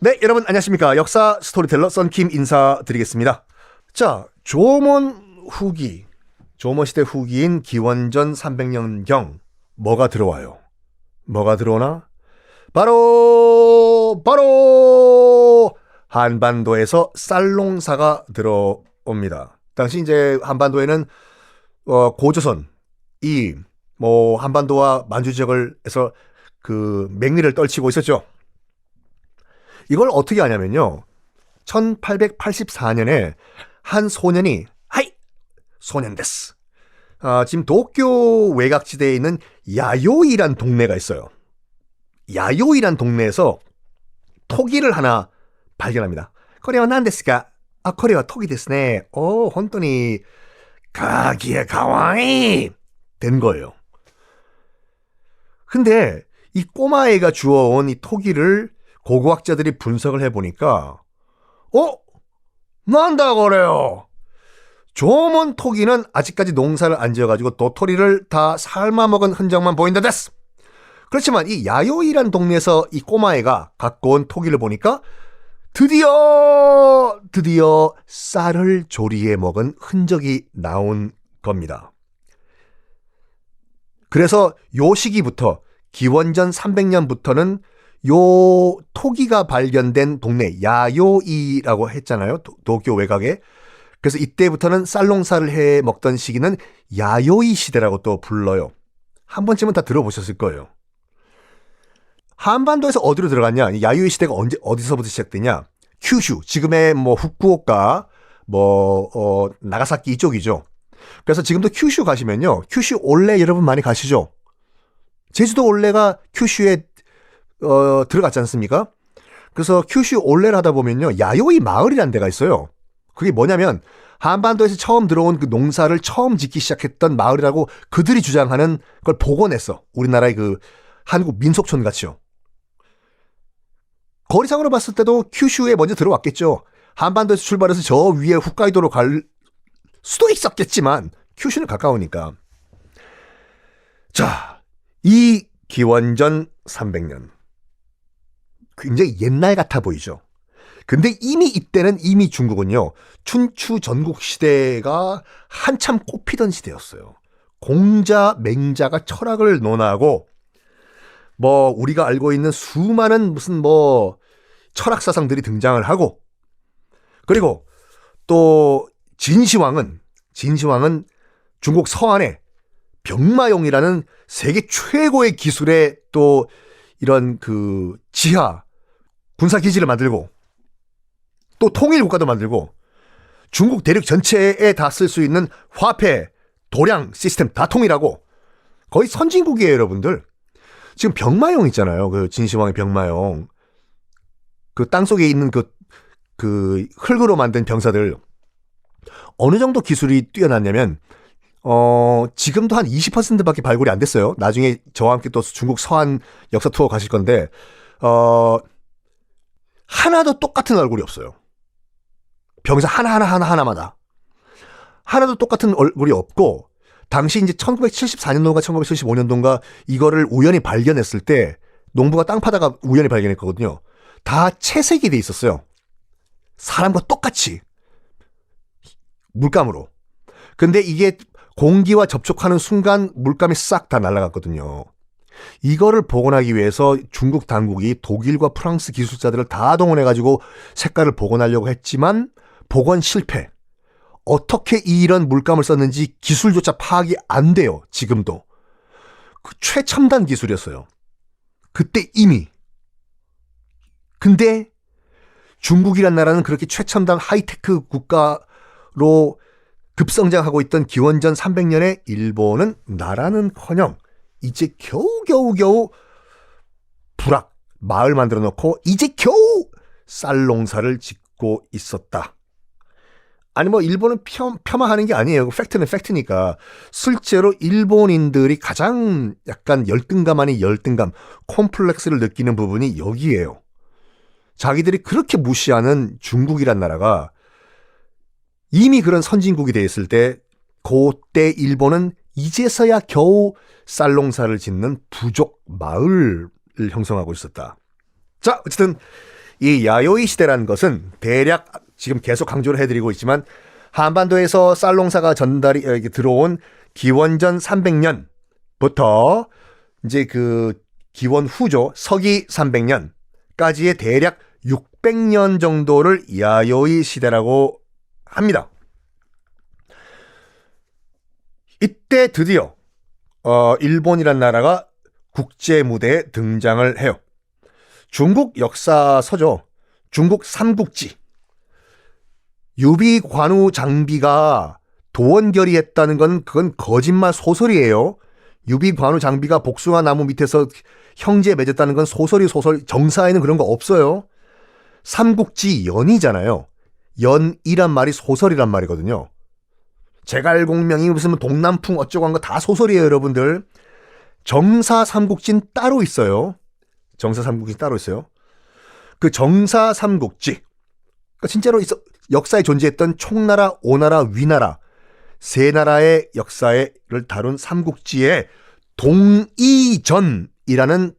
네, 여러분 안녕하십니까. 역사 스토리텔러 썬킴 인사드리겠습니다. 자, 조선 후기, 조선 시대 후기인 기원전 300년경 뭐가 들어와요? 뭐가 들어오나? 바로 한반도에서 쌀농사가 들어옵니다. 당시 이제 한반도에는 고조선이 한반도와 만주 지역을 해서 그 맹리를 떨치고 있었죠. 이걸 어떻게 하냐면요. 1884년에 한 소년이 소년 데스. 지금 도쿄 외곽지대에 있는 야요이란 동네가 있어요. 야요이란 동네에서 토기를 하나 발견합니다. 거래와 난데스가 거래와 토기 데스네. 혼돈이 가기에 가와이 된 거예요. 근데 이 꼬마애가 주워온 이 토기를 고고학자들이 분석을 해보니까 난다 그래요. 조먼 토기는 아직까지 농사를 안 지어가지고 도토리를 다 삶아먹은 흔적만 보인다 됐어. 그렇지만 이 야요이란 동네에서 이 꼬마애가 갖고 온 토기를 보니까 드디어 쌀을 조리해 먹은 흔적이 나온 겁니다. 그래서 요 시기부터 기원전 300년부터는 요 토기가 발견된 동네 야요이라고 했잖아요. 도쿄 외곽에. 그래서 이때부터는 쌀농사를 해 먹던 시기는 야요이 시대라고 또 불러요. 한 번쯤은 다 들어보셨을 거예요. 한반도에서 어디로 들어갔냐? 야요이 시대가 어디서부터 시작되냐? 큐슈, 지금의 후쿠오카, 나가사키 이쪽이죠. 그래서 지금도 큐슈 가시면요. 큐슈 올레 여러분 많이 가시죠? 제주도 올레가 큐슈에 들어갔지 않습니까? 그래서 큐슈 올레를 하다 보면요. 야요이 마을이라는 데가 있어요. 그게 뭐냐면 한반도에서 처음 들어온 그 농사를 처음 짓기 시작했던 마을이라고 그들이 주장하는 걸 복원했어. 우리나라의 그 한국 민속촌 같이요. 거리상으로 봤을 때도 큐슈에 먼저 들어왔겠죠. 한반도에서 출발해서 저 위에 홋카이도로 갈 수도 있었겠지만 큐슈는 가까우니까. 자, 이 기원전 300년. 굉장히 옛날 같아 보이죠. 근데 이때는 이미 중국은요. 춘추 전국 시대가 한참 꽃피던 시대였어요. 공자, 맹자가 철학을 논하고 우리가 알고 있는 수많은 무슨 철학 사상들이 등장을 하고, 그리고 또 진시황은 중국 서안에 병마용이라는 세계 최고의 기술의 또 이런 그 지하 군사 기지를 만들고 또 통일 국가도 만들고 중국 대륙 전체에 다 쓸 수 있는 화폐, 도량 시스템 다 통일하고 거의 선진국이에요, 여러분들. 지금 병마용 있잖아요. 그 진시황의 병마용. 그 땅속에 있는 그 흙으로 만든 병사들. 어느 정도 기술이 뛰어났냐면 지금도 한 20%밖에 발굴이 안 됐어요. 나중에 저와 함께 또 중국 서안 역사 투어 가실 건데 하나도 똑같은 얼굴이 없어요. 병사 하나마다. 하나도 똑같은 얼굴이 없고, 당시 이제 1974년도인가 1975년도인가 이거를 우연히 발견했을 때, 농부가 땅 파다가 우연히 발견했거든요. 다 채색이 돼 있었어요. 사람과 똑같이. 물감으로. 근데 이게 공기와 접촉하는 순간 물감이 싹 다 날아갔거든요. 이거를 복원하기 위해서 중국 당국이 독일과 프랑스 기술자들을 다 동원해가지고 색깔을 복원하려고 했지만 복원 실패. 어떻게 이런 물감을 썼는지 기술조차 파악이 안 돼요. 지금도. 그 최첨단 기술이었어요. 그때 이미. 근데 중국이란 나라는 그렇게 최첨단 하이테크 국가로 급성장하고 있던 기원전 300년에 일본은 나라는커녕 이제 겨우 불악 마을 만들어 놓고 이제 겨우 쌀농사를 짓고 있었다. 아니 일본은 폄하하는 게 아니에요. 팩트는 팩트니까. 실제로 일본인들이 가장 약간 열등감 아닌 열등감, 콤플렉스를 느끼는 부분이 여기에요. 자기들이 그렇게 무시하는 중국이란 나라가 이미 그런 선진국이 돼 있을 때 그때 일본은 이제서야 겨우 쌀농사를 짓는 부족 마을을 형성하고 있었다. 자, 어쨌든 이 야요이 시대라는 것은 대략 지금 계속 강조를 해드리고 있지만 한반도에서 쌀농사가 전달이 들어온 기원전 300년부터 이제 그 기원 후죠. 서기 300년까지의 대략 600년 정도를 야요이 시대라고 합니다. 이때 드디어 일본이란 나라가 국제 무대에 등장을 해요. 중국 역사서죠. 중국 삼국지. 유비 관우 장비가 도원결의했다는 건 그건 거짓말 소설이에요. 유비 관우 장비가 복숭아 나무 밑에서 형제 맺었다는 건 소설. 정사에는 그런 거 없어요. 삼국지 연이잖아요. 연이란 말이 소설이란 말이거든요. 제갈공명이 무슨 동남풍 어쩌고 한 거 다 소설이에요, 여러분들. 정사 삼국지는 따로 있어요. 정사 삼국지 따로 있어요. 그 정사 삼국지. 그러니까 진짜로 역사에 존재했던 총나라, 오나라, 위나라 세 나라의 역사를 다룬 삼국지에 동이전이라는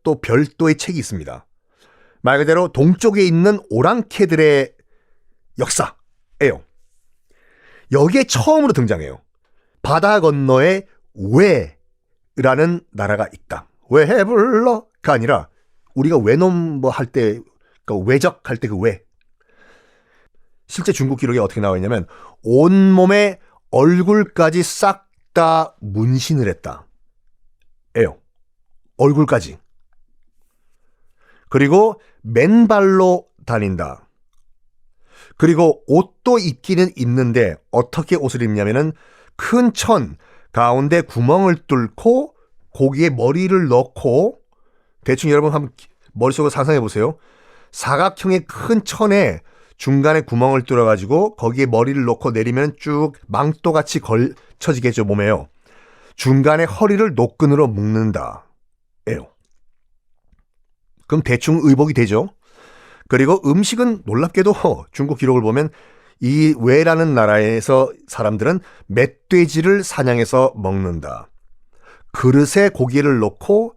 또 별도의 책이 있습니다. 말 그대로 동쪽에 있는 오랑캐들의 역사예요. 여기에 처음으로 등장해요. 바다 건너에 왜라는 나라가 있다. 왜 불러가 아니라 우리가 외놈 뭐 할 때, 그러니까 외적 할 때 그 왜. 실제 중국 기록에 어떻게 나와 있냐면 온몸에 얼굴까지 싹 다 문신을 했다. 에요. 얼굴까지. 그리고 맨발로 다닌다. 그리고 옷도 입기는 입는데 어떻게 옷을 입냐면은 큰 천 가운데 구멍을 뚫고 거기에 머리를 넣고 대충 여러분 한번 머릿속으로 상상해 보세요. 사각형의 큰 천에 중간에 구멍을 뚫어가지고 거기에 머리를 넣고 내리면 쭉 망토같이 걸쳐지겠죠, 몸에요. 중간에 허리를 노끈으로 묶는다. 에요. 그럼 대충 의복이 되죠. 그리고 음식은 놀랍게도 중국 기록을 보면 이 왜라는 나라에서 사람들은 멧돼지를 사냥해서 먹는다. 그릇에 고기를 넣고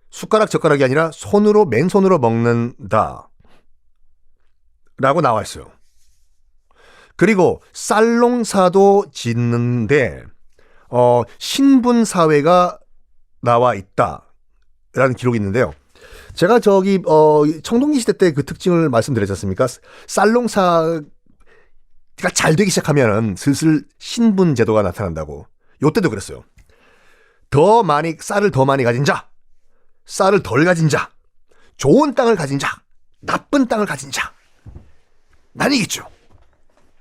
숟가락 젓가락이 아니라 손으로 맨손으로 먹는다. 라고 나와 있어요. 그리고 쌀농사도 짓는데 신분사회가 나와 있다라는 기록이 있는데요. 제가 청동기 시대 때 그 특징을 말씀드렸지 않습니까? 쌀농사가 잘 되기 시작하면 슬슬 신분 제도가 나타난다고. 요때도 그랬어요. 쌀을 더 많이 가진 자, 쌀을 덜 가진 자, 좋은 땅을 가진 자, 나쁜 땅을 가진 자 나뉘겠죠.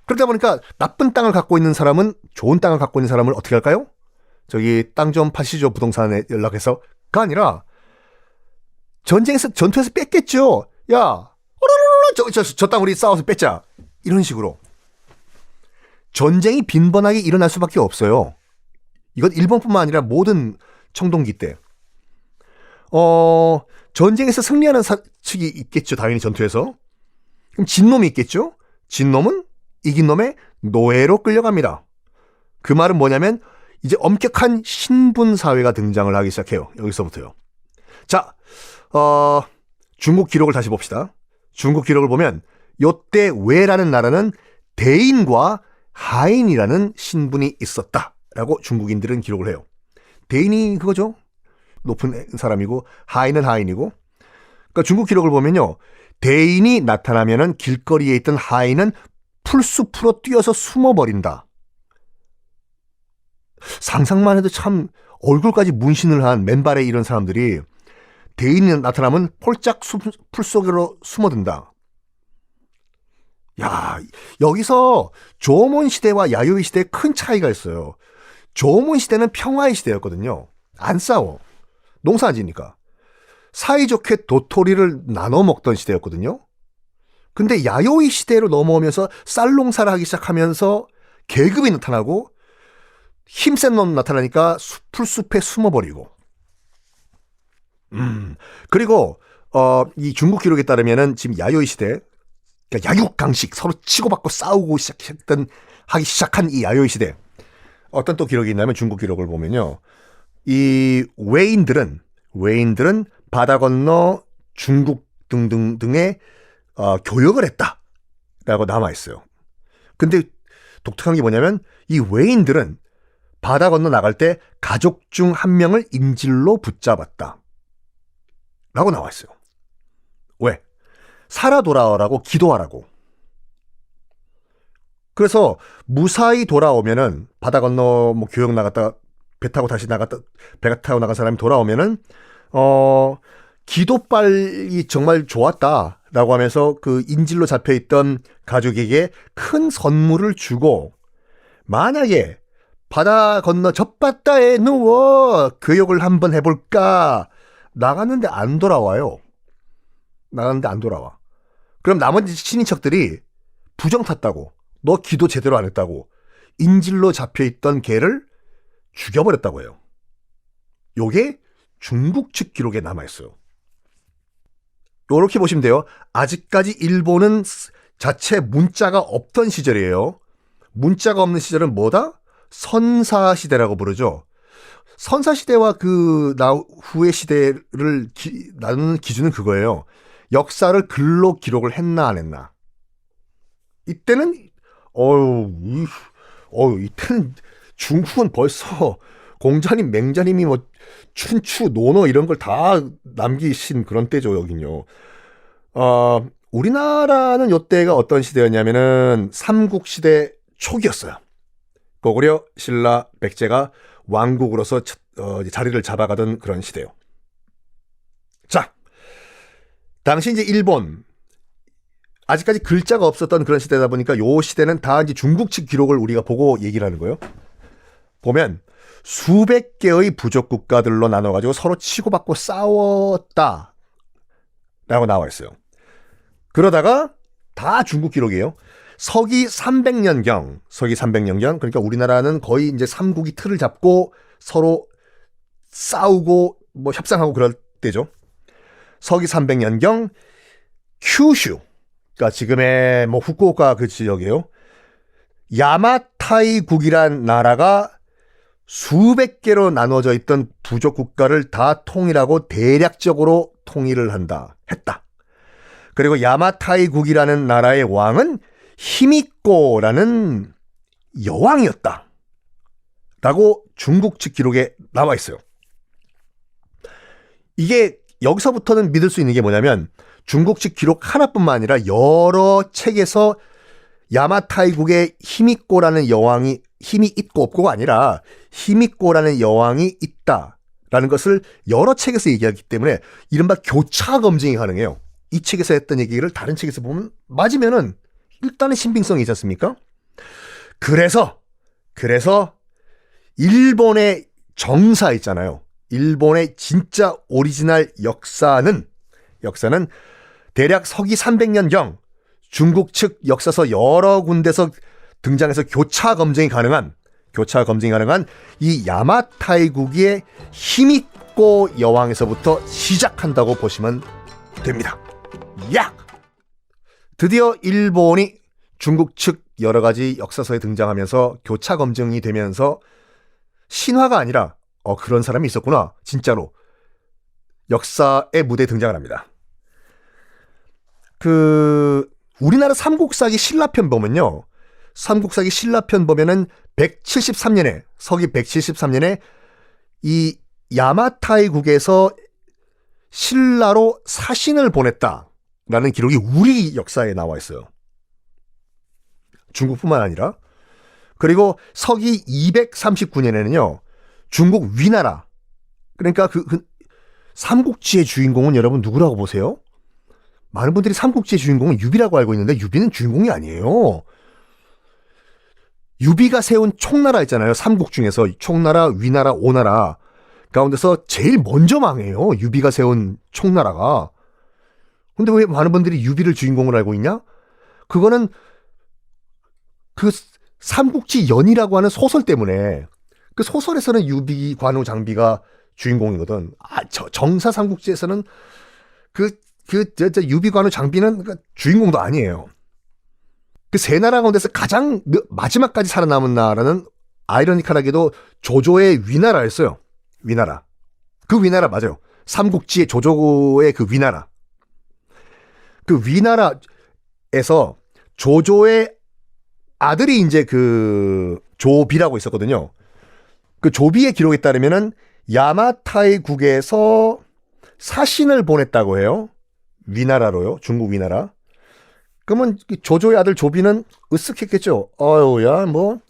그러다 보니까 나쁜 땅을 갖고 있는 사람은 좋은 땅을 갖고 있는 사람을 어떻게 할까요? 땅 좀 파시죠, 부동산에 연락해서가 아니라 전투에서 뺐겠죠. 야, 저 땅 우리 싸워서 뺐자. 이런 식으로. 전쟁이 빈번하게 일어날 수밖에 없어요. 이건 일본뿐만 아니라 모든 청동기 때. 전쟁에서 승리하는 측이 있겠죠. 당연히 전투에서. 그럼 진놈이 있겠죠. 진놈은 이긴 놈의 노예로 끌려갑니다. 그 말은 뭐냐면 이제 엄격한 신분사회가 등장을 하기 시작해요. 여기서부터요. 자, 중국 기록을 다시 봅시다. 중국 기록을 보면 요때 왜라는 나라는 대인과 하인이라는 신분이 있었다라고 중국인들은 기록을 해요. 대인이 그거죠. 높은 사람이고 하인은 하인이고. 그러니까 중국 기록을 보면요. 대인이 나타나면은 길거리에 있던 하인은 풀숲으로 뛰어서 숨어버린다. 상상만 해도 참 얼굴까지 문신을 한 맨발에 이런 사람들이 대인이 나타나면 폴짝 풀 속으로 숨어든다. 야, 여기서 조몬 시대와 야요이 시대에 큰 차이가 있어요. 조몬 시대는 평화의 시대였거든요. 안 싸워. 농사 안 지니까. 사이좋게 도토리를 나눠 먹던 시대였거든요. 근데 야요이 시대로 넘어오면서 쌀농사를 하기 시작하면서 계급이 나타나고 힘센 놈 나타나니까 풀숲에 숨어버리고. 그리고 이 중국 기록에 따르면은 지금 야요이 시대, 그러니까 야육강식 서로 치고받고 싸우고 하기 시작한 이 야요이 시대. 어떤 또 기록이 있냐면 중국 기록을 보면요. 이 외인들은 바다 건너 중국 등등등의 교역을 했다라고 남아 있어요. 근데 독특한 게 뭐냐면 이 외인들은 바다 건너 나갈 때 가족 중 한 명을 인질로 붙잡았다 라고 나와 있어요. 왜? 살아 돌아오라고 기도하라고. 그래서 무사히 돌아오면은 바다 건너 뭐 교역 나갔다 배 타고 다시 나갔다 배 타고 나간 사람이 돌아오면은 기도빨이 정말 좋았다라고 하면서 그 인질로 잡혀있던 가족에게 큰 선물을 주고, 만약에 바다 건너 젖바다에 누워 교역을 한번 해볼까 나갔는데 안 돌아와요. 나갔는데 안 돌아와. 그럼 나머지 친인척들이 부정 탔다고, 너 기도 제대로 안 했다고 인질로 잡혀있던 걔를 죽여버렸다고 해요. 요게 중국 측 기록에 남아있어요. 요렇게 보시면 돼요. 아직까지 일본은 자체 문자가 없던 시절이에요. 문자가 없는 시절은 뭐다? 선사시대라고 부르죠. 선사시대와 그 후의 시대를 나누는 기준은 그거예요. 역사를 글로 기록을 했나 안 했나. 이때는 이때는 중국은 벌써 공자님, 맹자님이 뭐 춘추, 논어 이런 걸 다 남기신 그런 때죠, 여긴요. 우리나라는 요때가 어떤 시대였냐면은 삼국시대 초기였어요. 고구려, 신라, 백제가 왕국으로서 자리를 잡아가던 그런 시대요. 자, 당시 이제 일본, 아직까지 글자가 없었던 그런 시대다 보니까 요 시대는 다 이제 중국 측 기록을 우리가 보고 얘기를 하는 거예요. 보면 수백 개의 부족 국가들로 나눠가지고 서로 치고받고 싸웠다 라고 나와 있어요. 그러다가 다 중국 기록이에요. 서기 300년경, 그러니까 우리나라는 거의 이제 삼국이 틀을 잡고 서로 싸우고 뭐 협상하고 그럴 때죠. 서기 300년경 큐슈, 그러니까 지금의 뭐 후쿠오카 그 지역이에요. 야마타이국이란 나라가 수백 개로 나눠져 있던 부족 국가를 다 통일하고 대략적으로 통일을 했다. 그리고 야마타이국이라는 나라의 왕은 히미꼬라는 여왕이었다 라고 중국 측 기록에 나와 있어요. 이게 여기서부터는 믿을 수 있는 게 뭐냐면, 중국 측 기록 하나뿐만 아니라 여러 책에서 야마타이국의 히미꼬라는 여왕이, 힘이 있고 없고가 아니라 히미꼬라는 여왕이 있다라는 것을 여러 책에서 얘기하기 때문에 이른바 교차 검증이 가능해요. 이 책에서 했던 얘기를 다른 책에서 보면 맞으면은 일단은 신빙성이 있지 않습니까? 그래서 일본의 정사 있잖아요. 일본의 진짜 오리지널 역사는 대략 서기 300년경 중국 측 역사서 여러 군데서 등장해서 교차 검증이 가능한 이 야마타이국의 히미꼬 여왕에서부터 시작한다고 보시면 됩니다. 드디어 일본이 중국 측 여러 가지 역사서에 등장하면서 교차 검증이 되면서 신화가 아니라 그런 사람이 있었구나, 진짜로 역사의 무대에 등장을 합니다. 우리나라 삼국사기 신라편 보면요, 삼국사기 신라편 보면은 173년에, 서기 173년에 이 야마타이국에서 신라로 사신을 보냈다라는 기록이 우리 역사에 나와 있어요. 중국뿐만 아니라. 그리고 서기 239년에는요 중국 위나라, 그러니까 그 삼국지의 주인공은 여러분 누구라고 보세요? 많은 분들이 삼국지의 주인공은 유비라고 알고 있는데 유비는 주인공이 아니에요. 유비가 세운 총나라 있잖아요. 삼국 중에서 총나라, 위나라, 오나라 가운데서 제일 먼저 망해요, 유비가 세운 총나라가. 근데 왜 많은 분들이 유비를 주인공으로 알고 있냐? 그거는 그 삼국지 연이라고 하는 소설 때문에. 그 소설에서는 유비, 관우, 장비가 주인공이거든. 정사 삼국지에서는 유비, 관우, 장비는 주인공도 아니에요. 그 세 나라 가운데서 가장 마지막까지 살아남은 나라는 아이러니컬하게도 조조의 위나라였어요. 위나라. 그 위나라 맞아요. 삼국지의 조조의 그 위나라. 그 위나라에서 조조의 아들이 이제 그 조비라고 있었거든요. 그 조비의 기록에 따르면은 야마타이국에서 사신을 보냈다고 해요. 위나라로요. 중국 위나라. 그러면 조조의 아들 조비는 으쓱했겠죠. 어휴야 뭐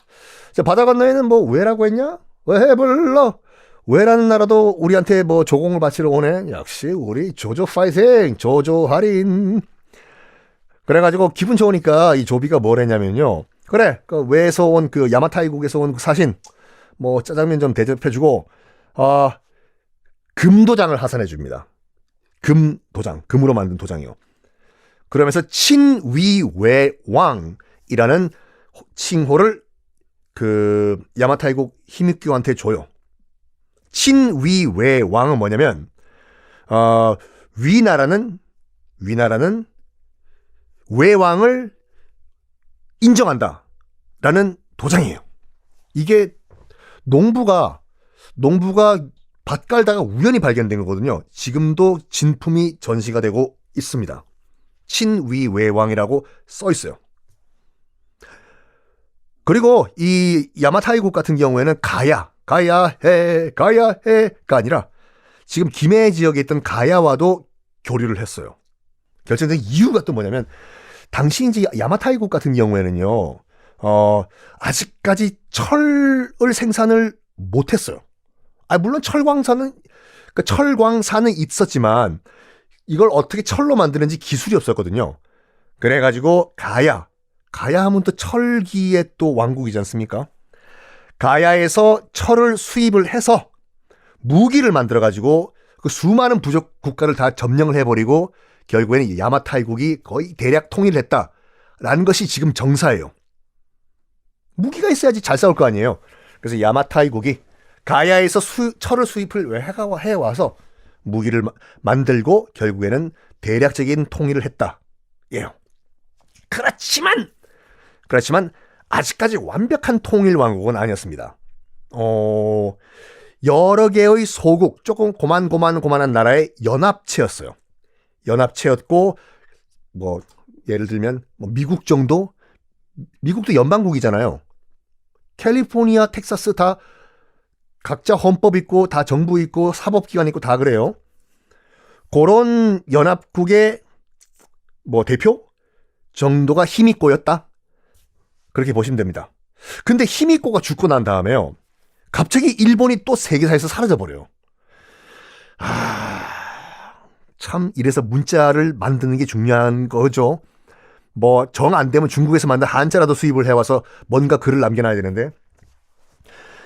바다 건너에는 뭐 왜라고 했냐? 왜 불러? 왜라는 나라도 우리한테 뭐 조공을 바치러 오네. 역시 우리 조조 파이팅, 조조 할인. 그래가지고 기분 좋으니까 이 조비가 뭘 했냐면요. 그래, 그 외에서 온 그 야마타이국에서 온 그 사신 뭐 짜장면 좀 대접해주고 금도장을 하산해 줍니다. 금도장, 금으로 만든 도장이요. 그러면서 친위외왕이라는 칭호를 그 야마타이국 히미큐한테 줘요. 친위외왕은 뭐냐면 위나라는 외왕을 인정한다라는 도장이에요. 이게 농부가 밭 갈다가 우연히 발견된 거거든요. 지금도 진품이 전시가 되고 있습니다. 친위외왕이라고 써 있어요. 그리고 이 야마타이국 같은 경우에는 가야해가 아니라 지금 김해 지역에 있던 가야와도 교류를 했어요. 결정된 이유가 또 뭐냐면 당시 이제 야마타이국 같은 경우에는요, 아직까지 철을 생산을 못했어요. 물론 철광산은 있었지만 이걸 어떻게 철로 만드는지 기술이 없었거든요. 그래가지고 가야 하면 또 철기의 또 왕국이지 않습니까? 가야에서 철을 수입을 해서 무기를 만들어가지고 그 수많은 부족 국가를 다 점령을 해버리고 결국에는 야마타이국이 거의 대략 통일을 했다라는 것이 지금 정사예요. 무기가 있어야지 잘 싸울 거 아니에요. 그래서 야마타이국이 가야에서 철을 수입을 해와서 무기를 만들고 결국에는 대략적인 통일을 했다. 예요. 그렇지만 아직까지 완벽한 통일 왕국은 아니었습니다. 여러 개의 소국, 조금 고만한 나라의 연합체였어요. 연합체였고 뭐 예를 들면 뭐 미국 정도? 미국도 연방국이잖아요. 캘리포니아, 텍사스 다 각자 헌법 있고 다 정부 있고 사법기관 있고 다 그래요. 그런 연합국의 뭐 대표 정도가 히미코였다. 그렇게 보시면 됩니다. 근데 히미코가 죽고 난 다음에요. 갑자기 일본이 또 세계사에서 사라져버려요. 참 이래서 문자를 만드는 게 중요한 거죠. 뭐 정 안 되면 중국에서 만든 한자라도 수입을 해와서 뭔가 글을 남겨놔야 되는데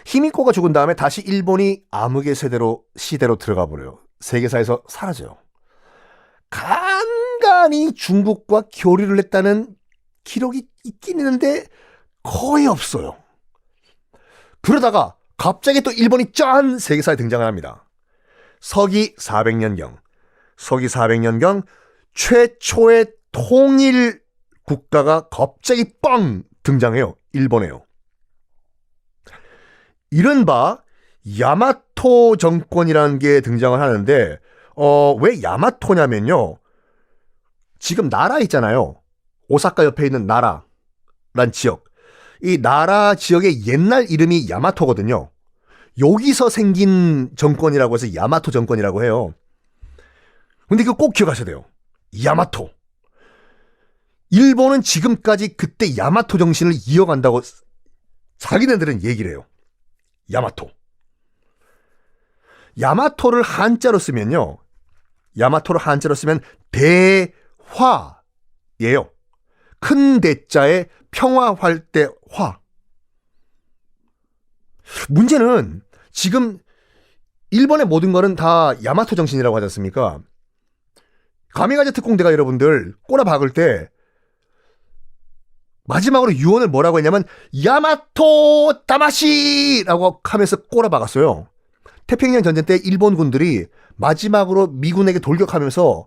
히미코가 죽은 다음에 다시 일본이 암흑의 시대로 들어가 버려요. 세계사에서 사라져요. 간간히 중국과 교류를 했다는 기록이 있긴 있는데 거의 없어요. 그러다가 갑자기 또 일본이 짠 세계사에 등장을 합니다. 서기 400년경 최초의 통일 국가가 갑자기 빵 등장해요. 일본에요. 이른바 야마토 정권이라는 게 등장을 하는데 왜 야마토냐면요. 지금 나라 있잖아요. 오사카 옆에 있는 나라란 지역. 이 나라 지역의 옛날 이름이 야마토거든요. 여기서 생긴 정권이라고 해서 야마토 정권이라고 해요. 근데 이거 꼭 기억하셔야 돼요. 야마토. 일본은 지금까지 그때 야마토 정신을 이어간다고 자기네들은 얘기를 해요. 야마토를 한자로 쓰면요. 대화예요. 큰 대자에 평화할 때 화. 문제는 지금 일본의 모든 거는 다 야마토 정신이라고 하지 않습니까? 가미가제 특공대가 여러분들 꼬라 박을 때 마지막으로 유언을 뭐라고 했냐면 야마토 다마시라고 하면서 꼬라 박았어요. 태평양 전쟁 때 일본 군들이 마지막으로 미군에게 돌격하면서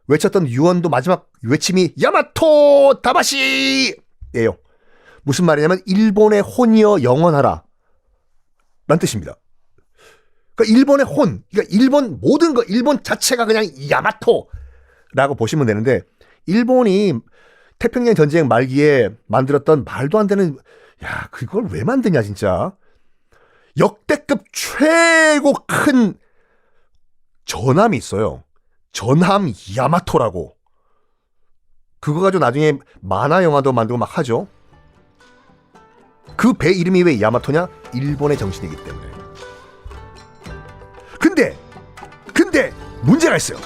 외쳤던 유언도 마지막 외침이 야마토 다마시예요. 무슨 말이냐면 일본의 혼이여 영원하라 라는 뜻입니다. 그러니까 일본의 혼, 그러니까 일본 모든 거 일본 자체가 그냥 야마토라고 보시면 되는데 일본이 태평양 전쟁 말기에 만들었던 말도 안 되는, 야, 그걸 왜 만드냐 진짜. 역대급 최고 큰 전함이 있어요. 전함 야마토라고. 그거 가지고 나중에 만화 영화도 만들고 막 하죠. 그 배 이름이 왜 야마토냐? 일본의 정신이기 때문에. 근데 문제가 있어요.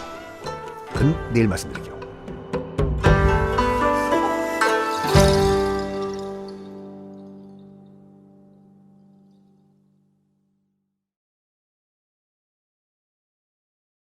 그건 내일 말씀드릴게요.